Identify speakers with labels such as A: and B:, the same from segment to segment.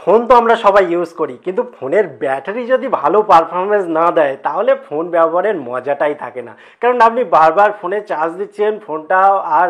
A: Phone তো আমরা সবাই ইউজ করি, কিন্তু ফোনের ব্যাটারি যদি ভালো পারফরমেন্স না দেয় তাহলে ফোন ব্যবহারের মজাটাই থাকে না। কারণ আপনি বারবার ফোনে চার্জ দিচ্ছেন, ফোনটা আর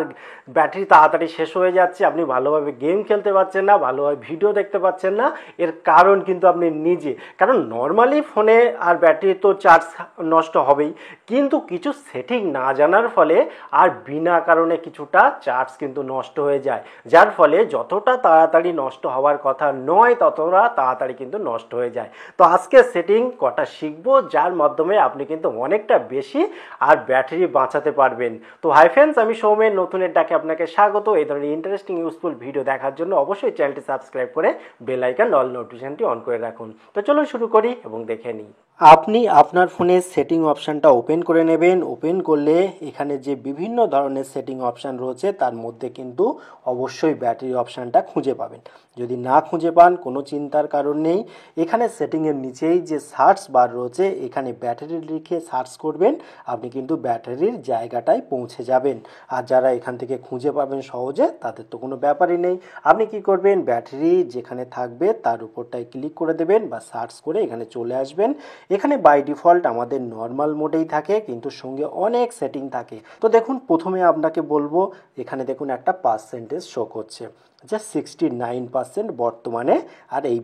A: ব্যাটারি তাড়াতাড়ি শেষ হয়ে যাচ্ছে, আপনি ভালোভাবে গেম খেলতে পারছেন না, ভালোভাবে ভিডিও দেখতে পাচ্ছেন না। এর কারণ কিন্তু আপনি নিজে। কারণ নর্মালি ফোনে আর ব্যাটারি তো চার্জ নষ্ট হবেই, কিন্তু কিছু সেটিং না জানার ফলে আর বিনা কারণে কিছুটা চার্জ কিন্তু নষ্ট হয়ে যায়, যার ফলে যতটা তাড়াতাড়ি নষ্ট হওয়ার কথা নয় ততটা তাড়াতাড়ি কিন্তু নষ্ট হয়ে যায়। তো আজকে সেটিং কটা শিখবো যার মাধ্যমে আপনি কিন্তু অনেকটা বেশি আর ব্যাটারি বাঁচাতে পারবেন। তো হাই ফ্রেন্ডস, আমি সৌমেন, নতুনের ডাকে আপনাকে স্বাগত। এই ধরনের ইন্টারেস্টিং ইউজফুল ভিডিও দেখার জন্য অবশ্যই চ্যানেলটি সাবস্ক্রাইব করে বেল আইকন অল নোটিফিকেশনটি অন করে রাখুন। তো চলুন শুরু করি এবং দেখে নিই। আপনি আপনার ফোনের সেটিং অপশানটা ওপেন করে নেবেন। ওপেন করলে এখানে যে বিভিন্ন ধরনের সেটিং অপশান রয়েছে তার মধ্যে কিন্তু অবশ্যই ব্যাটারি অপশানটা খুঁজে পাবেন। যদি না খুঁজে পান কোনো চিন্তার কারণ নেই, এখানে সেটিংয়ের নিচেই যে সার্চ বার রয়েছে এখানে ব্যাটারি লিখে সার্চ করবেন, আপনি কিন্তু ব্যাটারির জায়গাটায় পৌঁছে যাবেন। আর যারা এখান থেকে খুঁজে পাবেন সহজে তাদের তো কোনো ব্যাপারই নেই। আপনি কি করবেন, ব্যাটারি যেখানে থাকবে তার উপরটায় ক্লিক করে দেবেন বা সার্চ করে এখানে চলে আসবেন। এখানে বাই ডিফল্ট আমাদের নর্মাল মোডেই থাকে, কিন্তু সঙ্গে অনেক সেটিং থাকে। তো দেখুন, প্রথমে আপনাকে বলবো, এখানে দেখুন একটা পার্সেন্টেজ শো করছে যে 69% বর্তমানে আর এই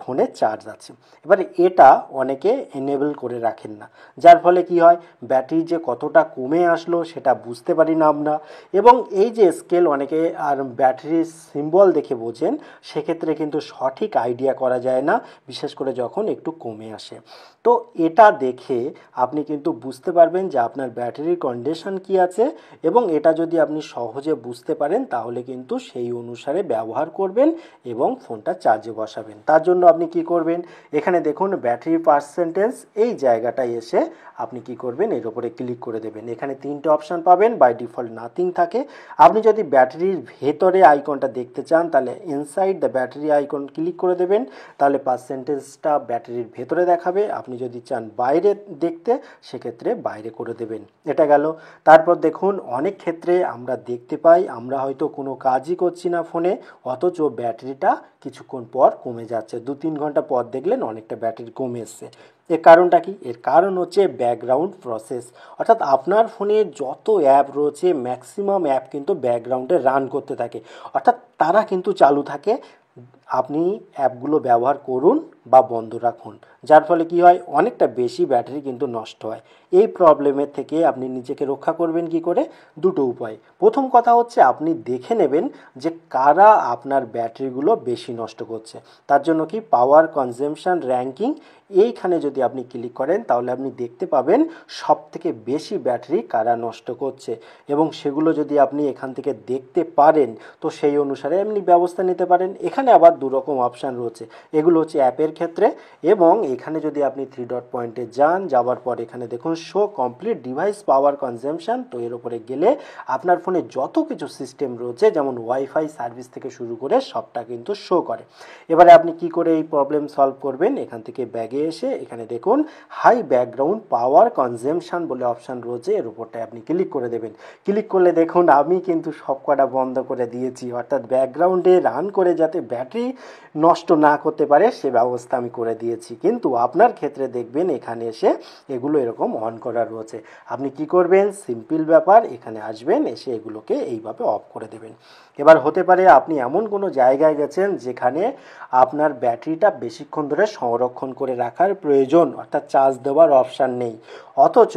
A: ফোনে চার্জ আছে। এবারে এটা অনেকে এনেবল করে রাখেন না, যার ফলে কি হয়, ব্যাটারি যে কতটা কমে আসলো সেটা বুঝতে পারি না আমরা। এবং এই যে স্কেল অনেকে আর ব্যাটারির সিম্বল দেখে বোঝেন, সেক্ষেত্রে কিন্তু সঠিক আইডিয়া করা যায় না, বিশেষ করে যখন একটু কমে আসে। তো এটা দেখে আপনি কিন্তু বুঝতে পারবেন যে আপনার ব্যাটারির কন্ডিশন কি আছে, এবং এটা যদি আপনি সহজে বুঝতে পারেন তাহলে কিন্তু সেই অনুসারে ব্যবহার করবেন এবং ফোনটা চার্জে বসাবেন। তার জন্য আপনি কি করবেন, এখানে দেখুন ব্যাটারি পার্সেন্টেজ, এই জায়গাটায় এসে আপনি কি করবেন, এর উপরে ক্লিক করে দেবেন। এখানে তিনটে অপশান পাবেন, বাই ডিফল্ট নাথিং থাকে। আপনি যদি ব্যাটারির ভেতরে আইকনটা দেখতে চান তাহলে inside the battery icon click করে দেবেন, তাহলে পার্সেন্টেজটা ব্যাটারির ভেতরে দেখাবে। আপনি যদি চান বাইরে দেখতে, সেক্ষেত্রে বাইরে করে দেবেন। এটা গেল। তারপর দেখুন, অনেক ক্ষেত্রে আমরা দেখতে পাই আমরা হয়তো কোনো কাজই করছি না ফোনে, অথচ ব্যাটারিটা কিছুক্ষণ পর কমে যাচ্ছে। 2-3 ঘন্টা পর দেখলেন অনেকটা ব্যাটারি কমে এসছে। এর কারণটা কি? এর কারণ হচ্ছে ব্যাকগ্রাউন্ড প্রসেস, অর্থাৎ আপনার ফোনে যত অ্যাপ রয়েছে ম্যাক্সিমাম অ্যাপ কিন্তু ব্যাকগ্রাউন্ডে রান করতে থাকে, অর্থাৎ তারা কিন্তু চালু থাকে। আপনি অ্যাপগুলো ব্যবহার করুন বা বন্ধ রাখুন, যার ফলে কি হয়, অনেকটা বেশি ব্যাটারি কিন্তু নষ্ট হয়। এই প্রবলেমের থেকে আপনি নিজেকে রক্ষা করবেন কি করে? দুটো উপায়। প্রথম কথা হচ্ছে আপনি দেখে নেবেন যে কারা আপনার ব্যাটারিগুলো বেশি নষ্ট করছে। তার জন্য কি, পাওয়ার কনজাম্পশন র্যাঙ্কিং, এইখানে যদি আপনি ক্লিক করেন তাহলে আপনি দেখতে পাবেন সব থেকে বেশি ব্যাটারি কারা নষ্ট করছে, এবং সেগুলো যদি আপনি এখান থেকে দেখতে পারেন তো সেই অনুসারে আপনি ব্যবস্থা নিতে পারেন। এখানে আবার দুরকম অপশান রয়েছে, এগুলো হচ্ছে অ্যাপের ক্ষেত্রে। এবং এখানে যদি আপনি 3 ডট পয়েন্টে যাওয়ার পর এখানে দেখুন show complete device power consumption, তো এর উপরে গেলে আপনার ফোনে যত কিছু সিস্টেম রয়েছে যেমন ওয়াইফাই সার্ভিস থেকে শুরু করে সবটা কিন্তু শো করে। এবারে আপনি কি করে এই প্রবলেম সলভ করবেন, এখান থেকে ব্যাগে এসে এখানে দেখুন হাই ব্যাকগ্রাউন্ড পাওয়ার কনজাম্পশন বলে অপশান রয়েছে, এর উপরটায় আপনি ক্লিক করে দেবেন। ক্লিক করলে দেখুন আমি কিন্তু সব কটা বন্ধ করে দিয়েছি, অর্থাৎ ব্যাকগ্রাউন্ডে রান করে যাতে ব্যাটারি নষ্ট না করতে পারে সে ব্যবস্থা আমি করে দিয়েছি। কিন্তু আপনার ক্ষেত্রে দেখবেন এখানে এসে এগুলো এরকম অন করা রয়েছে। আপনি কি করবেন, সিম্পল ব্যাপার, এখানে আসবেন, এসে এগুলোকে এইভাবে অফ করে দেবেন। এবার হতে পারে আপনি এমন কোনো জায়গায় গেছেন যেখানে আপনার ব্যাটারিটা বেশিক্ষণ ধরে সংরক্ষণ করে রাখার প্রয়োজন, অর্থাৎ চার্জ দেওয়ার অপশান নেই, অথচ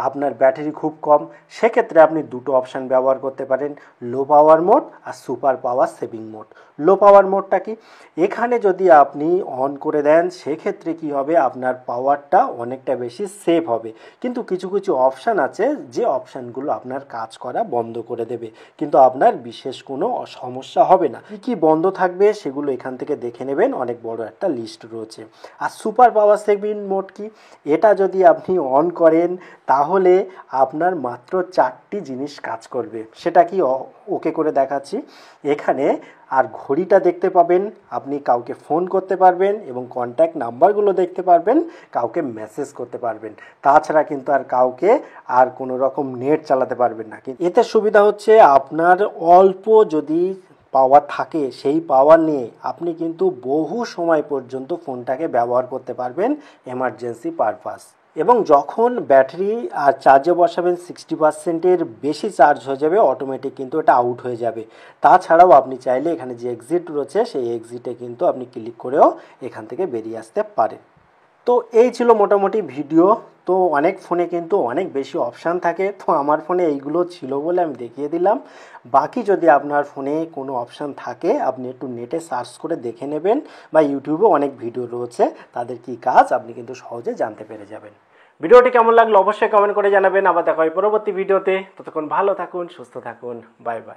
A: আপনার ব্যাটারি খুব কম। সেক্ষেত্রে আপনি দুটো অপশান ব্যবহার করতে পারেন, লো পাওয়ার মোড আর সুপার পাওয়ার সেভিং মোড। লো পাওয়ার মোডটা কি, এখানে যদি আপনি অন করে দেন সেক্ষেত্রে কি হবে, আপনার পাওয়ারটা অনেকটা বেশি সেভ হবে। কিন্তু কিছু কিছু অপশান আছে যে অপশানগুলো আপনার কাজ করা বন্ধ করে দেবে, কিন্তু আপনার বিশেষ কোনো সমস্যা হবে না। কি বন্ধ থাকবে সেগুলো এখান থেকে দেখে নেবেন, অনেক বড় একটা লিস্ট রয়েছে। আর সুপার পাওয়ার সেভিং মোড কি, এটা যদি আপনি অন করেন তাহলে আপনার মাত্র 4টি জিনিস কাজ করবে। সেটা কি, ওকে করে দেখাচ্ছি। এখানে আর ঘড়িটা দেখতে পাবেন, আপনি কাউকে ফোন করতে পারবেন এবং কন্ট্যাক্ট নাম্বারগুলো দেখতে পারবেন, কাউকে মেসেজ করতে পারবেন। তাছাড়া কিন্তু আর কাউকে আর কোনো রকম নেট চালাতে পারবেন না। এতে সুবিধা হচ্ছে আপনার অল্প যদি পাওয়ার থাকে সেই পাওয়ার নিয়ে আপনি কিন্তু বহু সময় পর্যন্ত ফোনটাকে ব্যবহার করতে পারবেন এমার্জেন্সি পারপাস। এবং যখন ব্যাটারি আর চার্জে বসাবেন 60%-এর বেশি চার্জ হয়ে যাবে অটোমেটিক কিন্তু এটা আউট হয়ে যাবে। তাছাড়াও আপনি চাইলে এখানে যে এক্সিট রয়েছে সেই এক্সিটে কিন্তু আপনি ক্লিক করেও এখান থেকে বেরিয়ে আসতে পারেন। তো এই ছিল মোটামুটি ভিডিও। তো অনেক ফোনে কিন্তু অনেক বেশি অপশান থাকে, তো আমার ফোনে এইগুলো ছিল বলে আমি দেখিয়ে দিলাম। বাকি যদি আপনার ফোনে কোনো অপশান থাকে আপনি একটু নেটে সার্চ করে দেখে নেবেন, বা ইউটিউবে অনেক ভিডিও রয়েছে, তাদের কি কাজ আপনি কিন্তু সহজে জানতে পেরে যাবেন। ভিডিওটি কেমন লাগলো অবশ্যই কমেন্ট করে জানাবেন। আবার দেখা হয় পরবর্তী ভিডিওতে। ততক্ষণ ভালো থাকুন, সুস্থ থাকুন, বাই বাই।